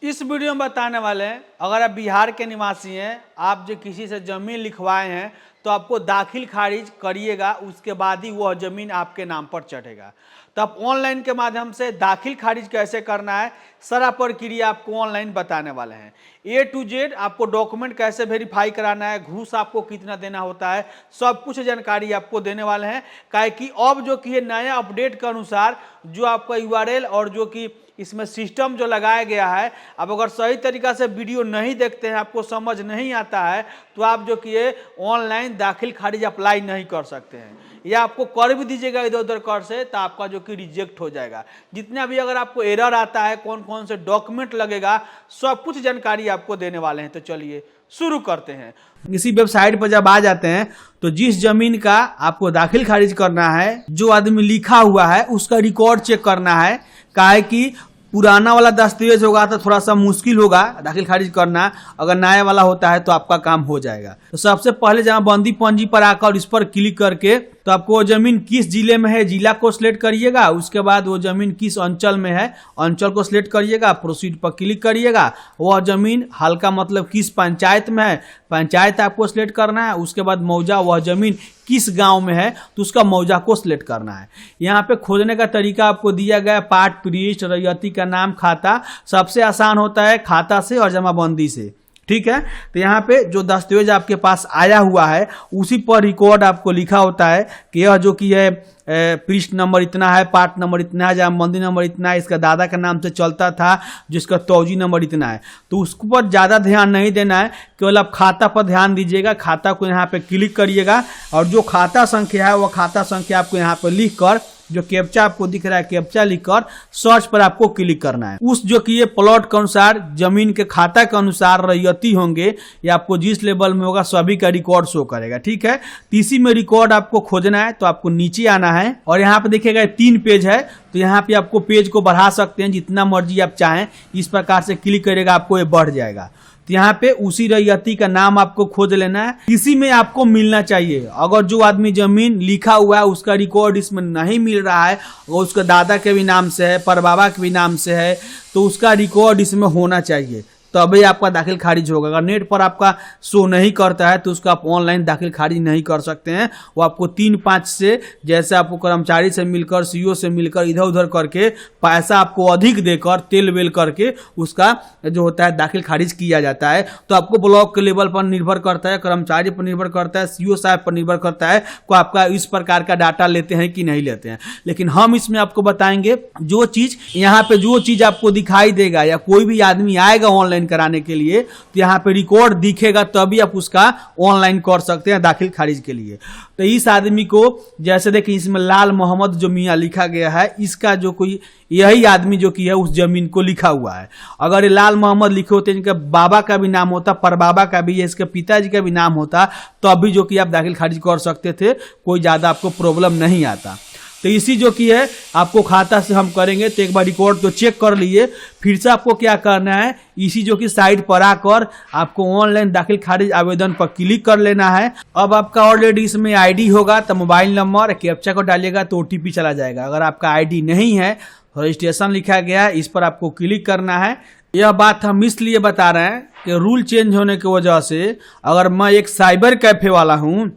इस वीडियो में बताने वाले हैं, अगर आप बिहार के निवासी हैं, आप जो किसी से ज़मीन लिखवाए हैं तो आपको दाखिल खारिज करिएगा, उसके बाद ही वह ज़मीन आपके नाम पर चढ़ेगा। तो आप ऑनलाइन के माध्यम से दाखिल खारिज कैसे करना है, सारा प्रक्रिया आपको ऑनलाइन बताने वाले हैं। A to Z आपको डॉक्यूमेंट कैसे वेरीफाई कराना है, घूस आपको कितना देना होता है, सब कुछ जानकारी आपको देने वाले हैं। काहे कि अब जो कि नया अपडेट के अनुसार जो आपका URL और जो कि इसमें सिस्टम जो लगाया गया है, अब अगर सही तरीका से वीडियो नहीं देखते हैं, आपको समझ नहीं आता है, तो आप जो कि ये ऑनलाइन दाखिल खारिज अप्लाई नहीं कर सकते हैं, या आपको कर भी दीजिएगा इधर उधर कर से तो आपका जो कि रिजेक्ट हो जाएगा। जितना भी अगर आपको एरर आता है, कौन कौन से डॉक्यूमेंट लगेगा, सब कुछ जानकारी आपको देने वाले हैं। तो चलिए शुरू करते हैं। इसी वेबसाइट पर जब आ जाते हैं तो जिस जमीन का आपको दाखिल खारिज करना है, जो आदमी लिखा हुआ है उसका रिकॉर्ड चेक करना है। काहे कि पुराना वाला दस्तावेज होगा तो थोड़ा सा मुश्किल होगा दाखिल खारिज करना, अगर नया वाला होता है तो आपका काम हो जाएगा। तो सबसे पहले जहाँ बंदी पंजी पर आकर इस पर क्लिक करके तो आपको वो जमीन किस जिले में है, जिला को सिलेक्ट करिएगा। उसके बाद वो जमीन किस अंचल में है, अंचल को सिलेक्ट करिएगा। प्रोसीड पर क्लिक करिएगा। वह जमीन हल्का मतलब किस पंचायत में है, पंचायत आपको सिलेक्ट करना है। उसके बाद मौजा, वह जमीन किस गांव में है तो उसका मौजा को सिलेक्ट करना है। यहाँ पे खोजने का तरीका आपको दिया गया है, पार्ट, पृष्ठ, रैयती का नाम, खाता। सबसे आसान होता है खाता से और जमाबंदी से, ठीक है। तो यहाँ पे जो दस्तावेज आपके पास आया हुआ है उसी पर रिकॉर्ड आपको लिखा होता है कि यह जो कि है पृष्ठ नंबर इतना है, पार्ट नंबर इतना है, जमाबंदी नंबर इतना है, इसका दादा का नाम से चलता था, जिसका तौजी नंबर इतना है। तो उसके पर ज़्यादा ध्यान नहीं देना है, केवल आप खाता पर ध्यान दीजिएगा। खाता को यहाँ पे क्लिक करिएगा और जो खाता संख्या है वह खाता संख्या आपको यहाँ पे लिख कर, जो कैप्चा आपको दिख रहा है कैप्चा लिखकर सर्च पर आपको क्लिक करना है। उस जो कि ये प्लॉट के अनुसार, जमीन के खाता के अनुसार रैयती होंगे या आपको जिस लेवल में होगा सभी का रिकॉर्ड शो करेगा, ठीक है। तीसरी में रिकॉर्ड आपको खोजना है तो आपको नीचे आना है और यहाँ पे देखिएगा 3 पेज है, तो यहाँ पे आपको पेज को बढ़ा सकते हैं जितना मर्जी आप चाहें। इस प्रकार से क्लिक करेगा आपको ये बढ़ जाएगा। तो यहाँ पे उसी रैयती का नाम आपको खोज लेना है, इसी में आपको मिलना चाहिए। अगर जो आदमी जमीन लिखा हुआ है उसका रिकॉर्ड इसमें नहीं मिल रहा है, और उसका दादा के भी नाम से है, परबाबा के भी नाम से है, तो उसका रिकॉर्ड इसमें होना चाहिए, तभी आपका दाखिल खारिज होगा। अगर नेट पर आपका शो नहीं करता है तो उसका आप ऑनलाइन दाखिल खारिज नहीं कर सकते हैं। वो आपको 3-5 से, जैसे आपको कर्मचारी से मिलकर, CO से मिलकर, इधर उधर करके पैसा आपको अधिक देकर, तेल वेल करके उसका जो होता है दाखिल खारिज किया जाता है। तो आपको ब्लॉक के लेवल पर निर्भर करता है, कर्मचारी पर निर्भर करता है, CO साहब पर निर्भर करता है को आपका इस प्रकार का डाटा लेते हैं कि नहीं लेते हैं। लेकिन हम इसमें आपको बताएंगे जो चीज यहाँ पे, जो चीज आपको दिखाई देगा या कोई भी आदमी आएगा ऑनलाइन कराने के लिए तो यहाँ पे रिकॉर्ड दिखेगा, तभी आप उसका ऑनलाइन कर सकते हैं दाखिल खारिज के लिए। तो इस आदमी को, जैसे देखिए इसमें लाल मोहम्मद जो मियाँ लिखा गया है, इसका जो कोई यही आदमी जो कि है उस जमीन को लिखा हुआ है। अगर ये लाल मोहम्मद लिखे होते, इनका बाबा का भी नाम होता, परबाबा का भी, इसके पिताजी का भी नाम होता, तो अभी जो कि आप दाखिल खारिज कर सकते थे, कोई ज्यादा आपको प्रॉब्लम नहीं आता। तो इसी जो कि है आपको खाता से हम करेंगे। तो एक बार रिकॉर्ड तो चेक कर लिए, फिर से आपको क्या करना है, इसी जो कि साइट पर आकर आपको ऑनलाइन दाखिल खारिज आवेदन पर क्लिक कर लेना है। अब आपका ऑलरेडी इसमें ID होगा तो मोबाइल नंबर कैप्चा को डालिएगा तो OTP चला जाएगा। अगर आपका ID नहीं है, रजिस्ट्रेशन लिखा गया है, इस पर आपको क्लिक करना है। यह बात हम इसलिए बता रहे हैं कि रूल चेंज होने की वजह से, अगर मैं एक साइबर कैफे वाला हूँ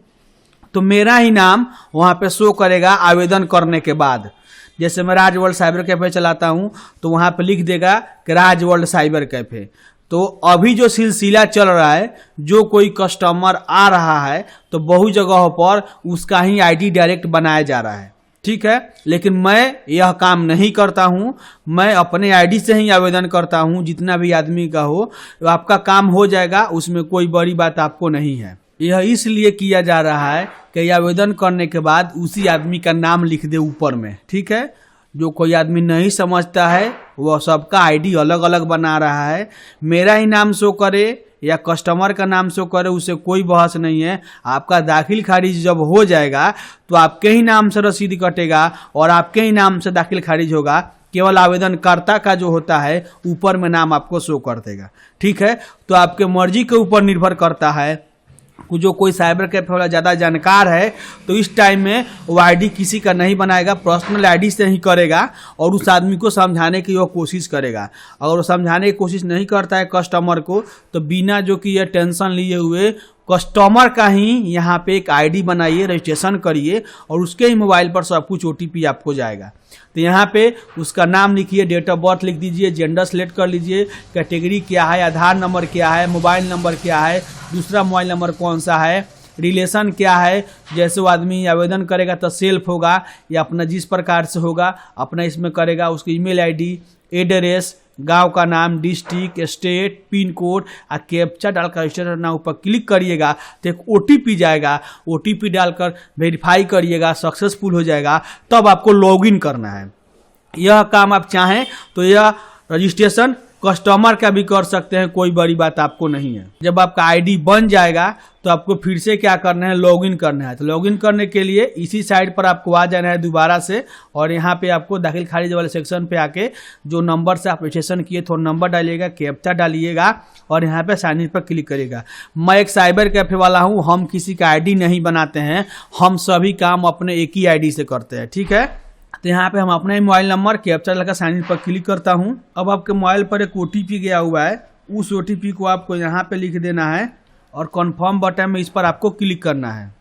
तो मेरा ही नाम वहाँ पे शो करेगा आवेदन करने के बाद। जैसे मैं राज वर्ल्ड साइबर कैफे चलाता हूँ तो वहाँ पे लिख देगा कि राज वर्ल्ड साइबर कैफे। तो अभी जो सिलसिला चल रहा है, जो कोई कस्टमर आ रहा है तो बहुत जगहों पर उसका ही ID डायरेक्ट बनाया जा रहा है, ठीक है। लेकिन मैं यह काम नहीं करता हूं, मैं अपने ID से ही आवेदन करता हूं। जितना भी आदमी का हो तो आपका काम हो जाएगा, उसमें कोई बड़ी बात आपको नहीं है। यह इसलिए किया जा रहा है कि आवेदन करने के बाद उसी आदमी का नाम लिख दे ऊपर में, ठीक है। जो कोई आदमी नहीं समझता है वह सबका ID अलग अलग बना रहा है। मेरा ही नाम शो करे या कस्टमर का नाम शो करे, उससे कोई बहस नहीं है। आपका दाखिल खारिज जब हो जाएगा तो आपके ही नाम से रसीद कटेगा और आपके ही नाम से दाखिल खारिज होगा। केवल आवेदनकर्ता का जो होता है ऊपर में नाम आपको शो कर देगा, ठीक है। तो आपके मर्जी के ऊपर निर्भर करता है जो कोई साइबर कैफे वाला ज़्यादा जानकार है तो इस टाइम में वो आईडी किसी का नहीं बनाएगा, पर्सनल आईडी से ही करेगा और उस आदमी को समझाने की वो कोशिश करेगा। अगर वो समझाने की कोशिश नहीं करता है कस्टमर को तो बिना जो कि ये टेंशन लिए हुए कस्टमर का ही यहाँ पे एक आईडी बनाइए, रजिस्ट्रेशन करिए और उसके ही मोबाइल पर सब कुछ OTP आपको जाएगा। तो यहाँ पे उसका नाम लिखिए, डेट ऑफ बर्थ लिख दीजिए, जेंडर सेलेक्ट कर लीजिए, कैटेगरी क्या है, आधार नंबर क्या है, मोबाइल नंबर क्या है, दूसरा मोबाइल नंबर कौन सा है, रिलेशन क्या है। जैसे वो आदमी आवेदन करेगा तो सेल्फ होगा या अपना जिस प्रकार से होगा अपना इसमें करेगा, उसकी ईमेल आईडी, एड्रेस, गांव का नाम, डिस्ट्रिक्ट, स्टेट, पिन कोड और कैप्चा डालकर रजिस्टर नाउ पर क्लिक करिएगा तो एक OTP जाएगा। OTP डालकर वेरीफाई करिएगा, सक्सेसफुल हो जाएगा, तब आपको लॉगिन करना है। यह काम आप चाहें तो यह रजिस्ट्रेशन कस्टमर का भी कर सकते हैं, कोई बड़ी बात आपको नहीं है। जब आपका आईडी बन जाएगा तो आपको फिर से क्या करना है, लॉगिन करना है। तो लॉगिन करने के लिए इसी साइट पर आपको आ जाना है दोबारा से और यहाँ पे आपको दाखिल खारिज वाले सेक्शन पे आके जो नंबर से आप रजिस्ट्रेशन किए थोड़ा नंबर डालिएगा, कैप्चा डालिएगा और यहाँ पे साइन इन पर क्लिक करिएगा। मैं एक साइबर कैफे वाला हूँ, हम किसी का आईडी नहीं बनाते हैं, हम सभी काम अपने एक ही आईडी से करते हैं, ठीक है। तो यहाँ पे हम अपने मोबाइल नंबर कैप्चा लगा साइन इन पर क्लिक करता हूँ। अब आपके मोबाइल पर एक OTP गया हुआ है, उस OTP को आपको यहाँ पे लिख देना है और कंफर्म बटन में इस पर आपको क्लिक करना है।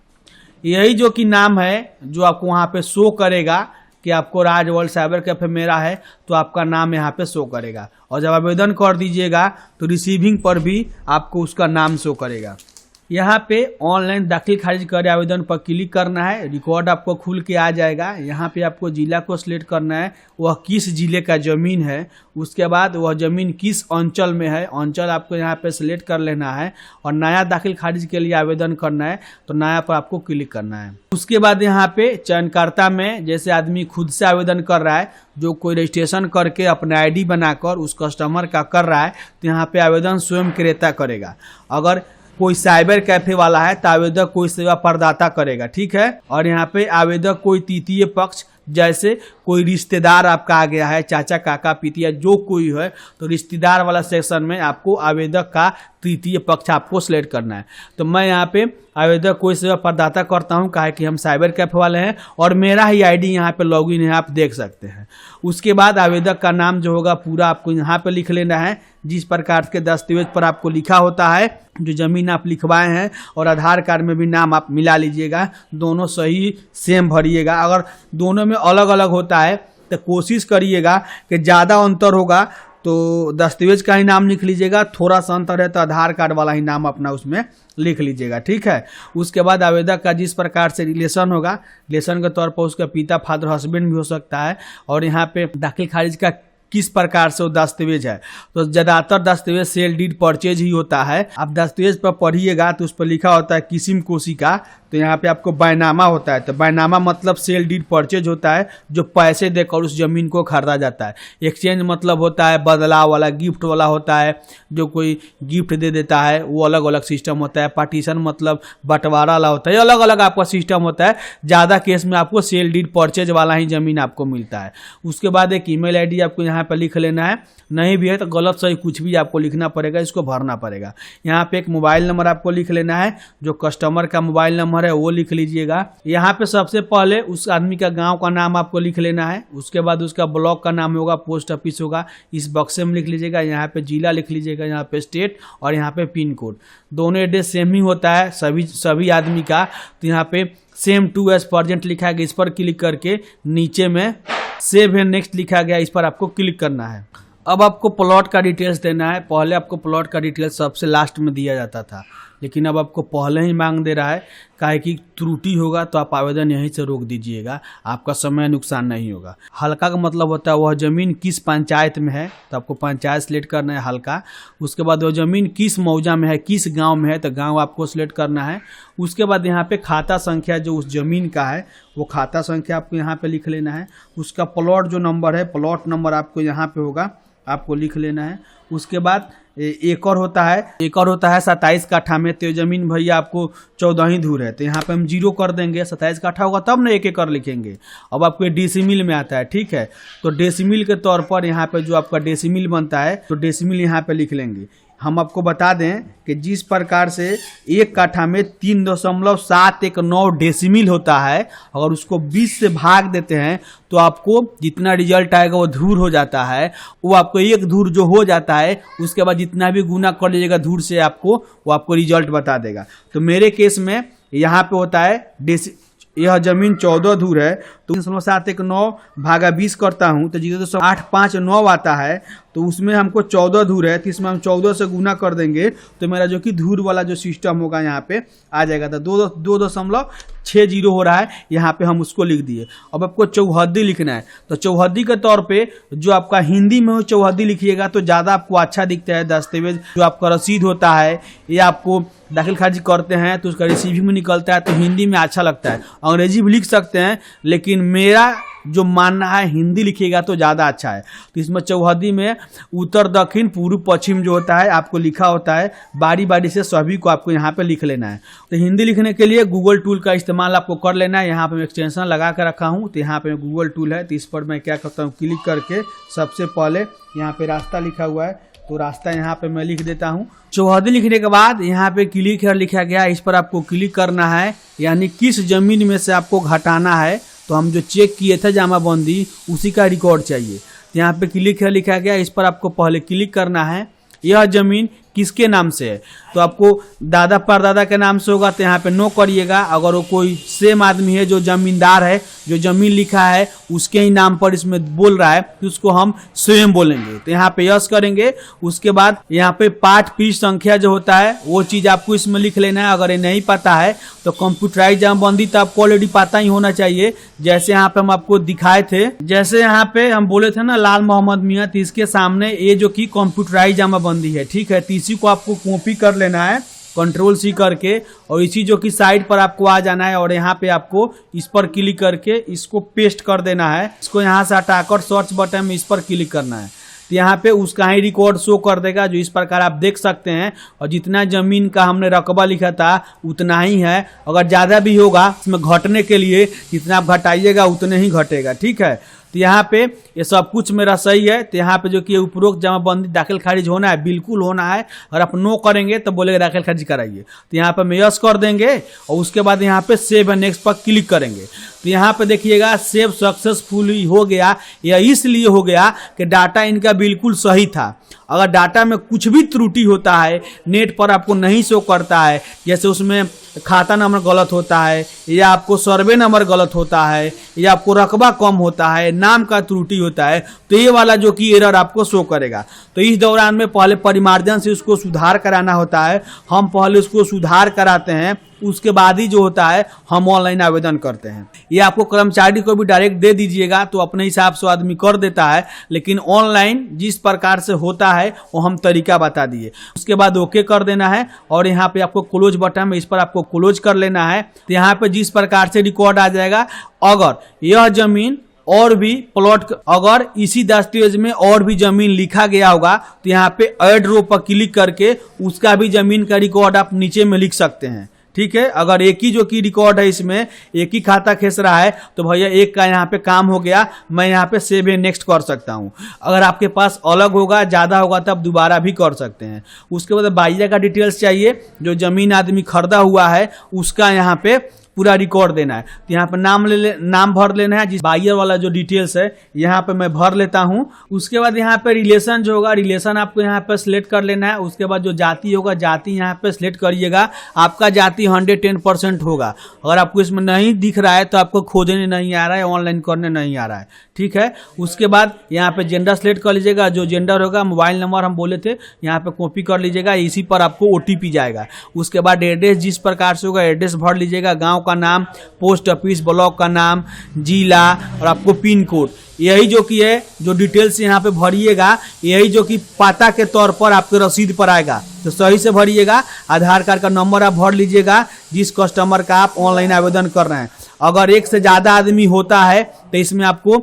यही जो कि नाम है जो आपको वहाँ पे शो करेगा कि आपको राज वर्ल्ड साइबर कैफे मेरा है तो आपका नाम यहाँ पे शो करेगा और जब आवेदन कर दीजिएगा तो रिसीविंग पर भी आपको उसका नाम शो करेगा। यहाँ पे ऑनलाइन दाखिल खारिज करे आवेदन पर क्लिक करना है, रिकॉर्ड आपको खुल के आ जाएगा। यहाँ पे आपको जिला को सिलेक्ट करना है, वह किस जिले का ज़मीन है, उसके बाद वह ज़मीन किस अंचल में है, अंचल आपको यहाँ पे सिलेक्ट कर लेना है और नया दाखिल खारिज के लिए आवेदन करना है तो नया पर आपको क्लिक करना है। उसके बाद यहाँ पे चयनकर्ता में जैसे आदमी खुद से आवेदन कर रहा है, जो कोई रजिस्ट्रेशन करके अपने आईडी बनाकर उस कस्टमर का कर रहा है तो यहाँ पे आवेदन स्वयं क्रेता करेगा। अगर कोई साइबर कैफे वाला है तो आवेदक कोई सेवा प्रदाता करेगा, ठीक है। और यहाँ पे आवेदक कोई तृतीय पक्ष जैसे कोई रिश्तेदार आपका आ गया है, चाचा काका पितिया जो कोई है तो रिश्तेदार वाला सेक्शन में आपको आवेदक का तृतीय पक्ष आपको सिलेक्ट करना है। तो मैं यहाँ पे आवेदक कोई सेवा प्रदाता करता हूँ, कहा कि हम साइबर कैफे वाले हैं और मेरा ही आईडी यहाँ पे लॉगिन है, आप देख सकते हैं। उसके बाद आवेदक का नाम जो होगा पूरा आपको यहाँ पे लिख लेना है, जिस प्रकार के दस्तावेज पर आपको लिखा होता है जो ज़मीन आप लिखवाए हैं, और आधार कार्ड में भी नाम आप मिला लीजिएगा, दोनों सही सेम भरिएगा। अगर दोनों में अलग अलग होता है तो कोशिश करिएगा कि ज़्यादा अंतर होगा तो दस्तावेज का ही नाम लिख लीजिएगा, थोड़ा सा अंतर है तो आधार कार्ड वाला ही नाम अपना उसमें लिख लीजिएगा, ठीक है। उसके बाद आवेदक का जिस प्रकार से रिलेशन होगा, रिलेशन के तौर पर उसका पिता, फादर, हस्बैंड भी हो सकता है। और यहाँ पे दाखिल खारिज का किस प्रकार से वो दस्तावेज है तो ज़्यादातर दस्तावेज सेल डीड परचेज ही होता है। आप दस्तावेज पर पढ़िएगा तो उस पर लिखा होता है किस्म कोशिका, तो यहाँ पे आपको बैनामा होता है। तो बैनामा मतलब सेल डीड परचेज होता है जो पैसे देकर उस जमीन को खरीदा जाता है। एक्सचेंज मतलब होता है बदलाव वाला, गिफ्ट वाला होता है, जो कोई गिफ्ट दे देता है, वो अलग अलग सिस्टम होता है। पार्टीशन मतलब बंटवारा वाला होता है, अलग अलग आपका सिस्टम होता है। ज़्यादा केस में आपको सेल डीड परचेज वाला ही जमीन आपको मिलता है। उसके बाद एक ईमेल आईडी आपको यहाँ पर लिख लेना है, नहीं भी है तो गलत सही कुछ भी आपको लिखना पड़ेगा, इसको भरना पड़ेगा। यहाँ पे एक मोबाइल नंबर आपको लिख लेना है, जो कस्टमर का मोबाइल नंबर है वो लिख लीजिएगा। यहाँ पे सबसे पहले उस आदमी का गांव का नाम आपको लिख लेना है, उसके बाद उसका ब्लॉक का नाम होगा, पोस्ट ऑफिस होगा, इस बक्से में लिख लीजिएगा। यहाँ पे जिला लिख लीजिएगा, यहाँ पे स्टेट और यहाँ पे पिन कोड। दोनों एड्रेस सेम ही होता है सभी आदमी का, तो यहाँ पे सेम टू एज प्रेजेंट लिखा गया, इस पर क्लिक करके नीचे में सेव एंड नेक्स्ट लिखा गया, इस पर आपको क्लिक करना है। अब आपको प्लॉट का डिटेल्स देना है। पहले आपको प्लॉट का डिटेल्स सबसे लास्ट में दिया जाता था, लेकिन अब आपको पहले ही मांग दे रहा है, काहे कि त्रुटि होगा तो आप आवेदन यहीं से रोक दीजिएगा, आपका समय नुकसान नहीं होगा। हल्का का मतलब होता है वह ज़मीन किस पंचायत में है, तो आपको पंचायत सेलेक्ट करना है हल्का। उसके बाद वह ज़मीन किस मौजा में है, किस गांव में है, तो गांव आपको सेलेक्ट करना है। उसके बाद यहाँ पे खाता संख्या जो उस ज़मीन का है वो खाता संख्या आपको यहाँ पे लिख लेना है। उसका प्लॉट जो नंबर है, प्लॉट नंबर आपको यहाँ पे होगा, आपको लिख लेना है। उसके बाद एकड़ होता है, एकड़ होता है 27 काठा में, तो जमीन भैया आपको 14 ही धूर है, तो यहाँ पे हम 0 कर देंगे। 27 काठा होगा तब ना 1 एकड़ लिखेंगे। अब आपको डेसिमिल में आता है, ठीक है, तो डेसिमिल के तौर पर यहाँ पे जो आपका डेसिमिल बनता है तो डेसिमिल यहाँ पे लिख लेंगे। हम आपको बता दें कि जिस प्रकार से एक कट्ठा में 3.719 डेसिमिल होता है, अगर उसको 20 से भाग देते हैं तो आपको जितना रिजल्ट आएगा वो धूर हो जाता है। वो आपको एक धूर जो हो जाता है उसके बाद जितना भी गुना कर लीजिएगा धूर से वो आपको रिजल्ट बता देगा। तो मेरे केस में यहाँ पे होता है यह जमीन 14 धूर है तो 3.719 भागा 20 करता हूँ तो 0.859 आता है। तो उसमें हमको 14 धूर है तो इसमें हम 14 से गुना कर देंगे तो मेरा जो कि धूर वाला जो सिस्टम होगा यहाँ पे आ जाएगा। तो 2.60 हो रहा है, यहाँ पे हम उसको लिख दिए। अब आपको चौहद्दी लिखना है तो चौहद्दी के तौर पे जो आपका हिंदी में हो चौहद्दी लिखिएगा तो ज़्यादा आपको अच्छा दिखता है। दस्तावेज जो आपका रसीद होता है या आपको दाखिल खारिज करते हैं तो उसका रिसीविंग में निकलता है तो हिंदी में अच्छा लगता है। अंग्रेजी भी लिख सकते हैं लेकिन मेरा जो मानना है हिंदी लिखिएगा तो ज़्यादा अच्छा है। तो इसमें चौहद्दी में उत्तर दक्षिण पूर्व पश्चिम जो होता है आपको लिखा होता है, बारी बारी से सभी को आपको यहाँ पे लिख लेना है। तो हिंदी लिखने के लिए गूगल टूल का इस्तेमाल आपको कर लेना है। यहाँ पे मैं एक्सटेंशन लगा कर रखा हूँ तो यहाँ पे गूगल टूल है तो इस पर मैं क्या करता हूँ, क्लिक करके सबसे पहले यहाँ पे रास्ता लिखा हुआ है तो रास्ता यहाँ पे मैं लिख देता हूँ। चौहद्दी लिखने के बाद यहाँ पे क्लिक है लिखा गया, इस पर आपको क्लिक करना है, यानी किस जमीन में से आपको घटाना है। तो हम जो चेक किए थे जमाबंदी उसी का रिकॉर्ड चाहिए। तो यहाँ पे क्लिक है लिखा गया, इस पर आपको पहले क्लिक करना है। यह जमीन किसके नाम से है तो आपको दादा परदादा के नाम से होगा तो यहाँ पे नो करिएगा। अगर वो कोई सेम आदमी है जो जमींदार है, जो जमीन लिखा है उसके ही नाम पर इसमें बोल रहा है तो उसको हम स्वयं बोलेंगे। तो यहाँ पे यस करेंगे। उसके बाद यहाँ पे पाठ पृष्ठ संख्या जो होता है वो चीज़ आपको इसमें लिख लेना है। अगर ये नहीं पता है तो कंप्यूटराइज जमाबंदी तो आपको ऑलरेडी पता ही होना चाहिए। जैसे यहाँ पे हम आपको दिखाए थे, जैसे यहाँ पे हम बोले थे ना लाल मोहम्मद मियाँ, तो इसके सामने ये जो कि कंप्यूटराइज जमाबंदी है, ठीक है। तो इसी को आपको कॉपी कर लेना है Ctrl+C करके और इसी जो कि साइड पर आपको आ जाना है और यहाँ पे आपको इस पर क्लिक करके इसको पेस्ट कर देना है। इसको यहाँ से हटाकर सर्च बटन में इस पर क्लिक करना है तो यहाँ पे उसका ही रिकॉर्ड शो कर देगा जो इस प्रकार आप देख सकते हैं। और जितना जमीन का हमने रकबा लिखा था उतना ही है, अगर ज़्यादा भी होगा इसमें घटने के लिए जितना आप घटाइएगा उतने ही घटेगा, ठीक है। तो यहाँ पे ये सब कुछ मेरा सही है। तो यहाँ पे जो कि उपरोक्त जमाबंदी दाखिल खारिज होना है, बिल्कुल होना है। अगर आप नो करेंगे तो बोलेगा दाखिल खारिज कराइए। तो यहाँ पे मैं यस कर देंगे और उसके बाद यहाँ पे सेव एंड नेक्स्ट पर क्लिक करेंगे। तो यहाँ पे देखिएगा सेव सक्सेसफुली हो गया। यह इसलिए हो गया कि डाटा इनका बिल्कुल सही था। अगर डाटा में कुछ भी त्रुटि होता है, नेट पर आपको नहीं शो करता है, जैसे उसमें खाता नंबर गलत होता है या आपको सर्वे नंबर गलत होता है या आपको रकबा कम होता है, नाम का त्रुटि होता है, तो ये वाला जो कि एरर आपको शो करेगा। तो इस दौरान में पहले परिमार्जन से उसको सुधार कराना होता है। हम पहले उसको सुधार कराते हैं, उसके बाद ही जो होता है हम ऑनलाइन आवेदन करते हैं। ये आपको कर्मचारी को भी डायरेक्ट दे दीजिएगा तो अपने हिसाब से आदमी कर देता है, लेकिन ऑनलाइन जिस प्रकार से होता है वो हम तरीका बता दिए। उसके बाद ओके कर देना है और यहाँ पे आपको क्लोज बटन में इस पर आपको क्लोज कर लेना है। तो यहाँ पे जिस प्रकार से रिकॉर्ड आ जाएगा, अगर यह जमीन और भी प्लॉट, अगर इसी दस्तावेज में और भी जमीन लिखा गया होगा तो यहाँ पे ऐड रो पर क्लिक करके उसका भी जमीन का रिकॉर्ड आप नीचे में लिख सकते हैं, ठीक है। अगर एक ही जो कि रिकॉर्ड है, इसमें एक ही खाता खेस रहा है तो भैया एक का यहाँ पे काम हो गया, मैं यहाँ पे सेव एंड नेक्स्ट कर सकता हूँ। अगर आपके पास अलग होगा, ज़्यादा होगा तो आप दोबारा भी कर सकते हैं। उसके बाद बाइया का डिटेल्स चाहिए, जो जमीन आदमी खरीदा हुआ है उसका यहाँ पे पूरा रिकॉर्ड देना है। तो यहाँ पे नाम भर लेना है, जिस बायर वाला जो डिटेल्स है यहाँ पे मैं भर लेता हूँ। उसके बाद यहाँ पे रिलेशन जो होगा, रिलेशन आपको यहाँ पे सिलेक्ट कर लेना है। उसके बाद जो जाति होगा, जाति यहाँ पे सिलेक्ट करिएगा। आपका जाति 110% होगा। अगर आपको इसमें नहीं दिख रहा है तो आपको खोजने नहीं आ रहा है, ऑनलाइन करने नहीं आ रहा है, ठीक है। उसके बाद यहाँ पे जेंडर सिलेक्ट कर लीजिएगा। जो जेंडर होगा, मोबाइल नंबर हम बोले थे यहाँ पे कॉपी कर लीजिएगा, इसी पर आपको OTP जाएगा। उसके बाद एड्रेस जिस प्रकार से होगा एड्रेस भर लीजिएगा, गाँव का नाम, पोस्ट ऑफिस, ब्लॉक का नाम, जिला और आपको पिन कोड। यही जो कि है जो डिटेल्स यहाँ पे भरिएगा, यही जो कि पता के तौर पर आपके रसीद पर आएगा, तो सही से भरिएगा। आधार कार्ड का नंबर आप भर लीजिएगा जिस कस्टमर का आप ऑनलाइन आवेदन कर रहे हैं। अगर एक से ज़्यादा आदमी होता है तो इसमें आपको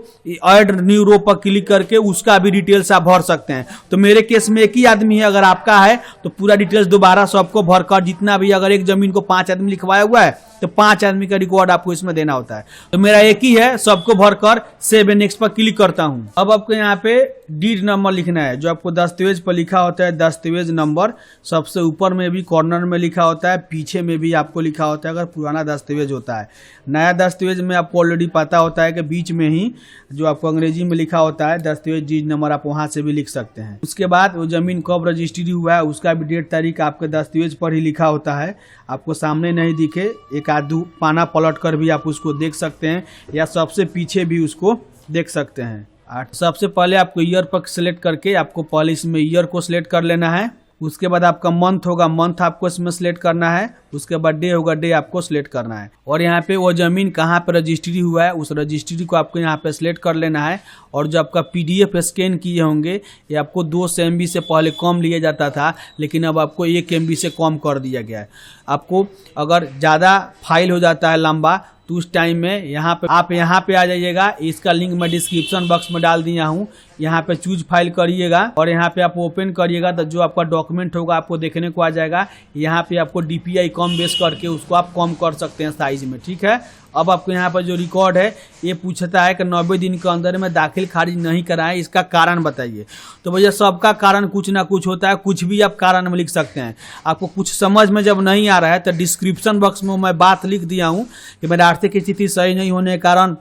ऐड न्यू रो पर क्लिक करके उसका भी डिटेल्स आप भर सकते हैं। तो मेरे केस में एक ही आदमी है, अगर आपका है तो पूरा डिटेल्स दोबारा सबको भरकर, जितना भी, अगर एक जमीन को 5 आदमी लिखवाया हुआ है तो 5 आदमी का रिकॉर्ड आपको इसमें देना होता है। तो मेरा एक ही है, सबको भरकर सेव एंड नेक्स्ट पर पर क्लिक करता हूँ। अब आपको यहाँ पे डीड नंबर लिखना है, जो आपको दस्तावेज पर लिखा होता है दस्तावेज नंबर, सबसे ऊपर में भी कॉर्नर में लिखा होता है, पीछे में भी आपको लिखा होता है अगर पुराना दस्तावेज होता है। नया दस्तावेज में आपको ऑलरेडी पता होता है कि बीच में ही जो आपको अंग्रेजी में लिखा होता है दस्तावेज डीड नंबर, आप वहां से भी लिख सकते हैं। उसके बाद वो जमीन कब रजिस्ट्री हुआ है उसका भी डेट तारीख आपके दस्तावेज पर ही लिखा होता है, आपको सामने नहीं दिखे एक आध पाना पलट कर भी आप उसको देख सकते हैं या सबसे पीछे भी उसको देख सकते हैं। सबसे पहले आपको ईयर पर सिलेक्ट करके आपको पहले इसमें ईयर को सिलेक्ट कर लेना है। उसके बाद आपका मंथ होगा, मंथ आपको इसमें सिलेक्ट करना है। उसके बाद डे होगा, डे आपको सिलेक्ट करना है। और यहाँ पे वो जमीन कहाँ पे रजिस्ट्री हुआ है उस रजिस्ट्री को आपको यहाँ पे सिलेक्ट कर लेना है। और जो आपका PDF स्कैन किए होंगे ये आपको 2 MB से पहले कम लिया जाता था, लेकिन अब आपको 1 MB से कम कर दिया गया है। आपको अगर ज़्यादा फाइल हो जाता है लंबा तो उस टाइम में आप यहाँ पे आ जाइएगा। इसका लिंक मैं डिस्क्रिप्शन बॉक्स में डाल दिया हूँ। यहाँ पे चूज फाइल करिएगा और यहाँ पे आप ओपन करिएगा तो जो आपका डॉक्यूमेंट होगा आपको देखने को आ जाएगा। यहाँ पे आपको DPI कम बेस करके उसको आप कम कर सकते हैं साइज में, ठीक है। अब आपको यहाँ पर जो रिकॉर्ड है ये पूछता है कि 90 दिन के अंदर में दाखिल खारिज नहीं कराएं, इसका कारण बताइए। तो भैया सबका कारण कुछ ना कुछ होता है, कुछ भी आप कारण में लिख सकते हैं। आपको कुछ समझ में जब नहीं आ रहा है तो डिस्क्रिप्शन बॉक्स में मैं बात लिख दिया हूँ कि मेरी आर्थिक स्थिति सही नहीं होने के कारण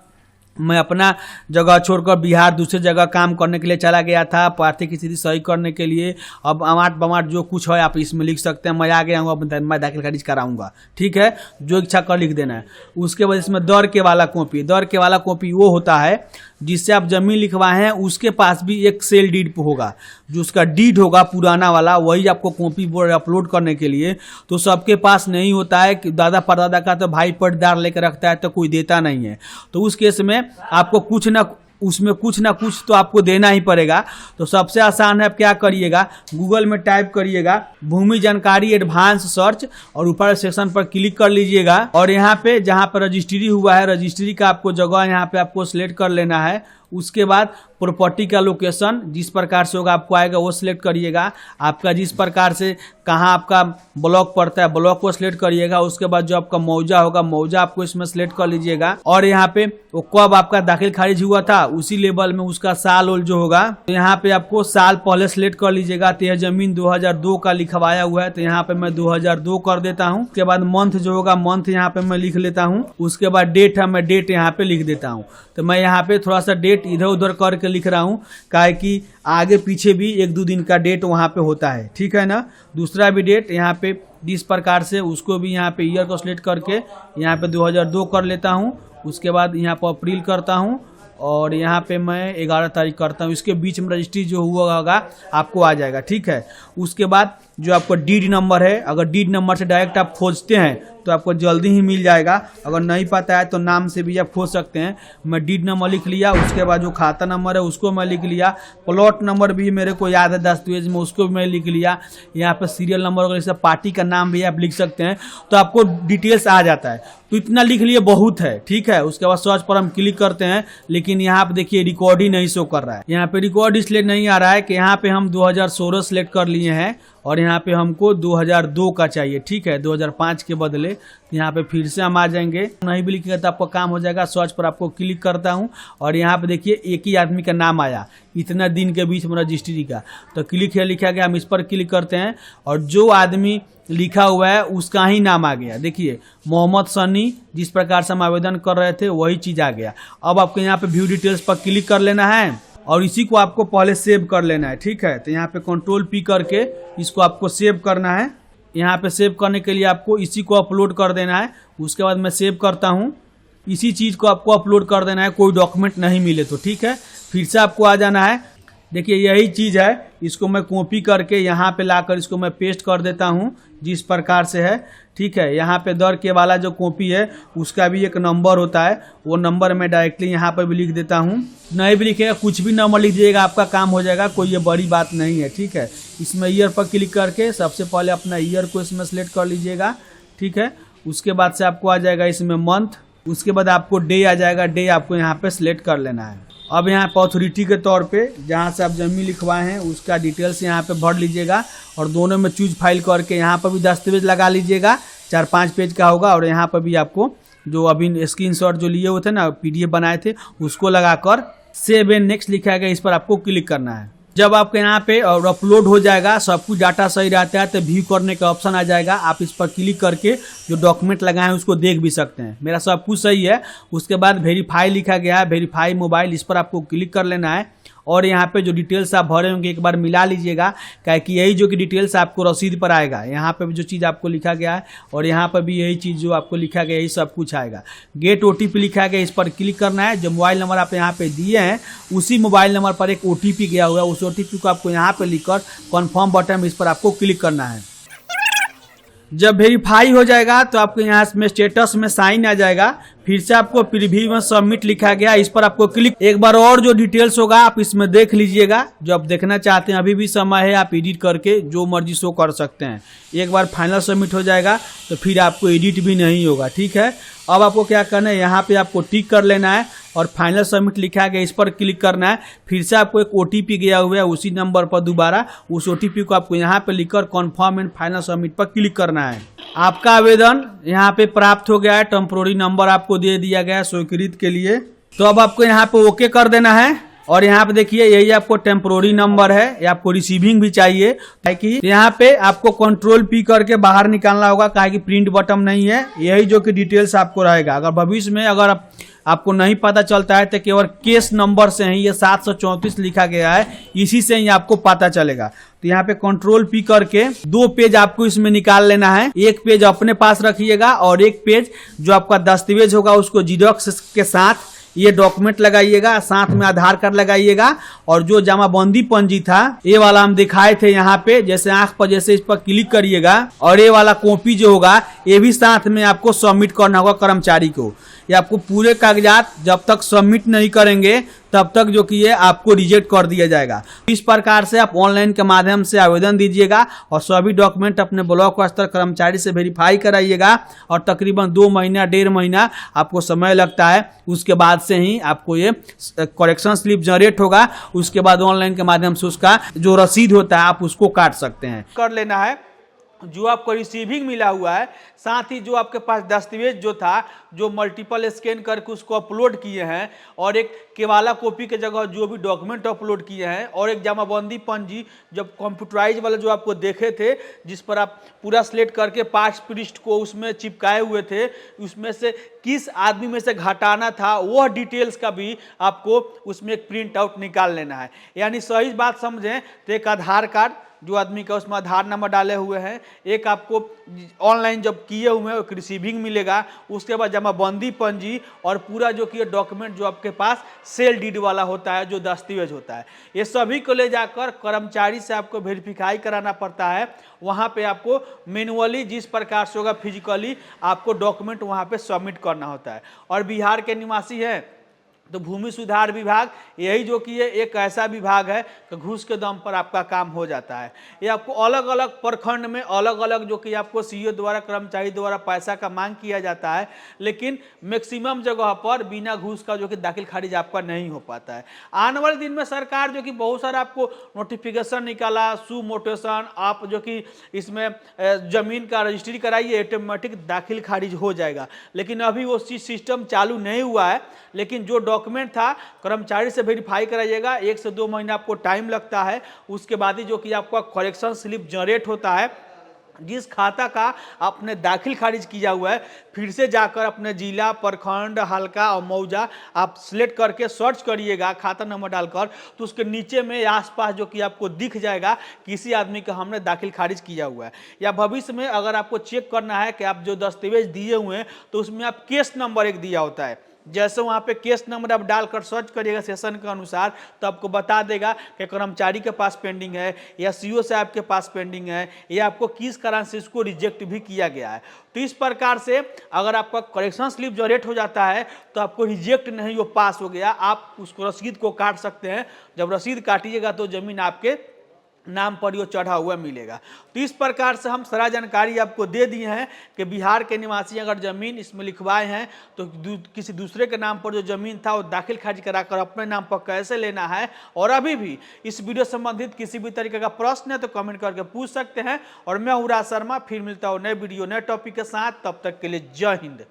मैं अपना जगह छोड़कर बिहार दूसरे जगह काम करने के लिए चला गया था, आर्थिक स्थिति सही करने के लिए। अब अमाट बमाट जो कुछ है आप इसमें लिख सकते हैं। मैं आ गया हूँ, अब मैं दाखिल खारिज कराऊंगा, ठीक है। जो इच्छा कर लिख देना है। उसके बाद इसमें दर के वाला कॉपी, दर के वाला कॉपी वो होता है जिससे आप जमीन लिखवाए हैं उसके पास भी एक सेल डीड होगा, जो उसका डीड होगा पुराना वाला, वही आपको कॉपी बोर्ड अपलोड करने के लिए। तो सबके पास नहीं होता है कि दादा परदादा का तो भाई पटदार लेकर रखता है तो कोई देता नहीं है। तो उस केस में आपको कुछ ना कुछ तो आपको देना ही पड़ेगा। तो सबसे आसान है, आप क्या करिएगा, गूगल में टाइप करिएगा भूमि जानकारी एडवांस सर्च और ऊपर सेक्शन पर क्लिक कर लीजिएगा। और यहाँ पे जहाँ पर रजिस्ट्री हुआ है रजिस्ट्री का आपको जगह यहाँ पे आपको सिलेक्ट कर लेना है। उसके बाद प्रॉपर्टी का लोकेशन जिस प्रकार से होगा आपको आएगा वो सिलेक्ट करिएगा। आपका जिस प्रकार से कहाँ आपका ब्लॉक पड़ता है ब्लॉक को सिलेक्ट करिएगा। उसके बाद जो आपका मौजा होगा मौजा आपको इसमें सिलेक्ट कर लीजिएगा। और यहाँ पे वो कब आपका दाखिल खारिज हुआ था उसी लेवल में उसका साल ओल जो होगा तो यहाँ पे आपको साल पहले सिलेक्ट कर लीजिएगा। तो यह जमीन 2002 का लिखवाया हुआ है तो यहाँ पे मैं 2002 कर देता हूँ। उसके बाद मंथ जो होगा मंथ यहाँ पे मैं लिख लेता हूँ। उसके बाद डेट है मैं डेट यहाँ पे लिख देता हूँ। तो मैं यहाँ पे थोड़ा सा डेट इधर उधर करके लिख रहा हूँ काहे कि आगे पीछे भी 1-2 दिन का डेट वहाँ पे होता है, ठीक है ना। दूसरा भी डेट यहाँ पे जिस प्रकार से उसको भी यहाँ पे ईयर को सिलेक्ट करके यहाँ पे 2002 कर लेता हूँ। उसके बाद यहाँ पर अप्रैल करता हूँ और यहाँ पे मैं 11 तारीख करता हूँ। इसके बीच में रजिस्ट्री जो हुआ होगा आपको आ जाएगा, ठीक है। उसके बाद जो आपको डीड नंबर है, अगर डीड नंबर से डायरेक्ट आप खोजते हैं तो आपको जल्दी ही मिल जाएगा। अगर नहीं पता है तो नाम से भी आप खोज सकते हैं। मैं डीड नंबर लिख लिया। उसके बाद जो खाता नंबर है उसको मैं लिख लिया। प्लॉट नंबर भी मेरे को याद है दस्तावेज में, उसको भी मैं लिख लिया। यहाँ पे सीरियल नंबर वगैरह जैसे पार्टी का नाम भी आप लिख सकते हैं तो आपको डिटेल्स आ जाता है। तो इतना लिख लिए बहुत है, ठीक है। उसके बाद सर्च पर हम क्लिक करते हैं, लेकिन यहाँ पे देखिए रिकॉर्ड ही नहीं शो कर रहा है। यहाँ पे रिकॉर्ड इसलिए नहीं आ रहा है कि यहाँ पे हम 2016 सिलेक्ट कर लिए हैं और यहाँ पे हमको 2002 का चाहिए, ठीक है, 2005 के बदले। यहाँ पे फिर से हम आ जाएंगे। नहीं भी लिखेगा तो आपका काम हो जाएगा। सर्च पर आपको क्लिक करता हूँ और यहाँ पे देखिए एक ही आदमी का नाम आया इतना दिन के बीच में रजिस्ट्री का। तो क्लिक है लिखा गया, हम इस पर क्लिक करते हैं और जो आदमी लिखा हुआ है उसका ही नाम आ गया। देखिए मोहम्मद सनी जिस प्रकार से हम आवेदन कर रहे थे वही चीज आ गया। अब आपको यहाँ पे व्यू डिटेल्स पर क्लिक कर लेना है और इसी को आपको पहले सेव कर लेना है, ठीक है। तो यहाँ पे कंट्रोल P करके इसको आपको सेव करना है। यहाँ पे सेव करने के लिए आपको इसी को अपलोड कर देना है। उसके बाद मैं सेव करता हूँ। इसी चीज को आपको अपलोड कर देना है, कोई डॉक्यूमेंट नहीं मिले तो, ठीक है। फिर से आपको आ जाना है। देखिए यही चीज है, इसको मैं कॉपी करके यहाँ पे लाकर इसको मैं पेस्ट कर देता हूँ जिस प्रकार से है, ठीक है। यहाँ पे दर के वाला जो कॉपी है उसका भी एक नंबर होता है, वो नंबर मैं डायरेक्टली यहाँ पे भी लिख देता हूँ। नहीं भी लिखेगा कुछ भी नंबर लिख दीजिएगा, आपका काम हो जाएगा, कोई ये बड़ी बात नहीं है, ठीक है। इसमें ईयर पर क्लिक करके सबसे पहले अपना ईयर को इसमें सेलेक्ट कर लीजिएगा, ठीक है। उसके बाद से आपको आ जाएगा इसमें मंथ। उसके बाद आपको डे आ जाएगा, डे आपको यहाँ पे सिलेक्ट कर लेना है। अब यहाँ पे अथॉरिटी के तौर पे जहाँ से आप जमीन लिखवाए हैं उसका डिटेल्स यहाँ पे भर लीजिएगा और दोनों में चूज फाइल करके यहाँ पर भी दस्तावेज लगा लीजिएगा। 4-5 पेज का होगा और यहाँ पर भी आपको जो अभी स्क्रीनशॉट जो लिए हुए थे ना PDF बनाए थे उसको लगाकर सेव एंड नेक्स्ट लिखा गया, इस पर आपको क्लिक करना है। जब आपके यहाँ पे और अपलोड हो जाएगा, सब कुछ डाटा सही रहता है, तो व्यू करने का ऑप्शन आ जाएगा। आप इस पर क्लिक करके जो डॉक्यूमेंट लगाए हैं उसको देख भी सकते हैं। मेरा सब कुछ सही है। उसके बाद वेरीफाई लिखा गया है, वेरीफाई मोबाइल, इस पर आपको क्लिक कर लेना है और यहाँ पे जो डिटेल्स आप भरे होंगे एक बार मिला लीजिएगा, क्या कि यही जो कि डिटेल्स आपको रसीद पर आएगा। यहाँ पे भी जो चीज़ आपको लिखा गया है और यहाँ पर भी यही चीज़ जो आपको लिखा गया यही सब कुछ आएगा। गेट OTP लिखा गया, इस पर क्लिक करना है। जो मोबाइल नंबर आप यहाँ पे दिए हैं उसी मोबाइल नंबर पर एक OTP गया हुआ है, उस OTP को आपको यहाँ पे लिखकर कन्फर्म बटन, इस पर आपको क्लिक करना है। जब वेरीफाई हो जाएगा तो आपको यहाँ में स्टेटस में साइन आ जाएगा। फिर से आपको प्रीव्यू में सबमिट लिखा गया, इस पर आपको क्लिक, एक बार और जो डिटेल्स होगा आप इसमें देख लीजिएगा। जो आप देखना चाहते हैं अभी भी समय है, आप एडिट करके जो मर्जी शो कर सकते हैं। एक बार फाइनल सबमिट हो जाएगा तो फिर आपको एडिट भी नहीं होगा, ठीक है। अब आपको क्या करना है, यहाँ पे आपको टिक कर लेना है और फाइनल सबमिट लिखा गया, इस पर क्लिक करना है। फिर से आपको एक OTP गया हुआ है उसी नंबर पर दोबारा, उस OTP को आपको यहाँ पे लिखकर कन्फर्म एंड फाइनल सबमिट पर क्लिक करना है। आपका आवेदन यहाँ पे प्राप्त हो गया है, टेम्पोररी नंबर आपको दे दिया गया है स्वीकृत के लिए। तो अब आपको यहाँ पे ओके कर देना है और यहाँ पे देखिए यही आपको टेम्पोररी नंबर है, ये आपको रिसीविंग भी चाहिए, ताकि यहाँ पे आपको Ctrl+P करके बाहर निकालना होगा, काहे कि प्रिंट बटन नहीं है। यही जो कि डिटेल्स आपको रहेगा। अगर भविष्य में अगर आपको नहीं पता चलता है तो केवल केस नंबर से ही ये 734 लिखा गया है, इसी से ही आपको पता चलेगा। तो यहाँ पे Ctrl+P करके 2 पेज आपको इसमें निकाल लेना है। एक पेज अपने पास रखिएगा और एक पेज जो आपका दस्तावेज होगा उसको जीरोक्स के साथ ये डॉक्यूमेंट लगाइएगा, साथ में आधार कार्ड लगाइएगा। और जो जमाबंदी पंजी था ये वाला हम दिखाए थे यहाँ पे, जैसे आंख पर जैसे इस पर क्लिक करिएगा और ये वाला कॉपी जो होगा ये भी साथ में आपको सबमिट करना होगा कर्मचारी को। ये आपको पूरे कागजात जब तक सबमिट नहीं करेंगे तब तक जो कि ये आपको रिजेक्ट कर दिया जाएगा। इस प्रकार से आप ऑनलाइन के माध्यम से आवेदन दीजिएगा और सभी डॉक्यूमेंट अपने ब्लॉक स्तर कर्मचारी से वेरीफाई कराइएगा और तकरीबन 2 महीना 1.5 महीना आपको समय लगता है। उसके बाद से ही आपको ये करेक्शन स्लिप जनरेट होगा। उसके बाद ऑनलाइन के माध्यम से उसका जो रसीद होता है आप उसको काट सकते हैं। कर लेना है जो आपको रिसीविंग मिला हुआ है, साथ ही जो आपके पास दस्तावेज जो था जो मल्टीपल स्कैन करके उसको अपलोड किए हैं और एक केवाला कॉपी के जगह जो भी डॉक्यूमेंट अपलोड किए हैं और एक जमाबंदी पंजी जब कंप्यूटराइज वाला जो आपको देखे थे जिस पर आप पूरा सिलेक्ट करके 5 पृष्ठ को उसमें चिपकाए हुए थे, उसमें से किस आदमी में से घटाना था वह डिटेल्स का भी आपको उसमें एक प्रिंट आउट निकाल लेना है। यानी सही बात समझें तो एक आधार कार्ड जो आदमी का उसमें आधार नंबर डाले हुए हैं, एक आपको ऑनलाइन जब किए हुए हैं एक रिसीविंग मिलेगा, उसके बाद जमाबंदी पंजी और पूरा जो कि डॉक्यूमेंट जो आपके पास सेल डीड वाला होता है जो दस्तावेज होता है, ये सभी को ले जाकर कर्मचारी से आपको वेरीफाई कराना पड़ता है। वहाँ पे आपको मैनुअली जिस प्रकार से होगा फिजिकली आपको डॉक्यूमेंट वहाँ पे सबमिट करना होता है। और बिहार के निवासी हैं तो भूमि सुधार विभाग यही जो कि ये एक ऐसा विभाग है कि घूस के दम पर आपका काम हो जाता है। ये आपको अलग अलग प्रखंड में अलग अलग जो कि आपको सीईओ द्वारा कर्मचारी द्वारा पैसा का मांग किया जाता है, लेकिन मैक्सिमम जगह पर बिना घूस का जो कि दाखिल खारिज आपका नहीं हो पाता है। आने वाले दिन में सरकार जो कि बहुत सारा आपको नोटिफिकेशन निकाला, सू मोटेशन, आप जो कि इसमें जमीन का रजिस्ट्री कराइए ऑटोमेटिक दाखिल खारिज हो जाएगा, लेकिन अभी वो सिस्टम चालू नहीं हुआ है। लेकिन जो डॉक्यूमेंट था कर्मचारी से वेरीफाई कराइएगा, 1 से 2 महीना आपको टाइम लगता है। उसके बाद ही जो कि आपका करेक्शन स्लिप जनरेट होता है, जिस खाता का आपने दाखिल खारिज किया हुआ है फिर से जाकर अपने जिला, प्रखंड, हल्का और मौजा आप सिलेक्ट करके सर्च करिएगा खाता नंबर डालकर, तो उसके नीचे में आसपास जो कि आपको दिख जाएगा किसी आदमी का हमने दाखिल खारिज किया हुआ है। या भविष्य में अगर आपको चेक करना है कि आप जो दस्तावेज दिए हुए हैं तो उसमें आप केस नंबर एक दिया होता है, जैसे वहाँ पे केस नंबर आप डालकर सर्च करिएगा सेशन के अनुसार तो आपको बता देगा कि कर्मचारी के पास पेंडिंग है या सीईओ साहब के पास पेंडिंग है या आपको किस कारण से इसको रिजेक्ट भी किया गया है। तो इस प्रकार से अगर आपका करेक्शन स्लिप जनरेट हो जाता है तो आपको रिजेक्ट नहीं, वो पास हो गया, आप उसको रसीद को काट सकते हैं। जब रसीद काटिएगा तो जमीन आपके नाम पर यो चढ़ा हुआ मिलेगा। तो इस प्रकार से हम सारा जानकारी आपको दे दिए हैं कि बिहार के निवासी अगर ज़मीन इसमें लिखवाए हैं तो किसी दूसरे के नाम पर जो ज़मीन था वो दाखिल खारिज कराकर अपने नाम पर कैसे लेना है। और अभी भी इस वीडियो संबंधित किसी भी तरीके का प्रश्न है तो कमेंट करके पूछ सकते हैं। और मैं हूँ राज शर्मा, फिर मिलता हूँ नए वीडियो नए टॉपिक के साथ, तब तक के लिए जय हिंद।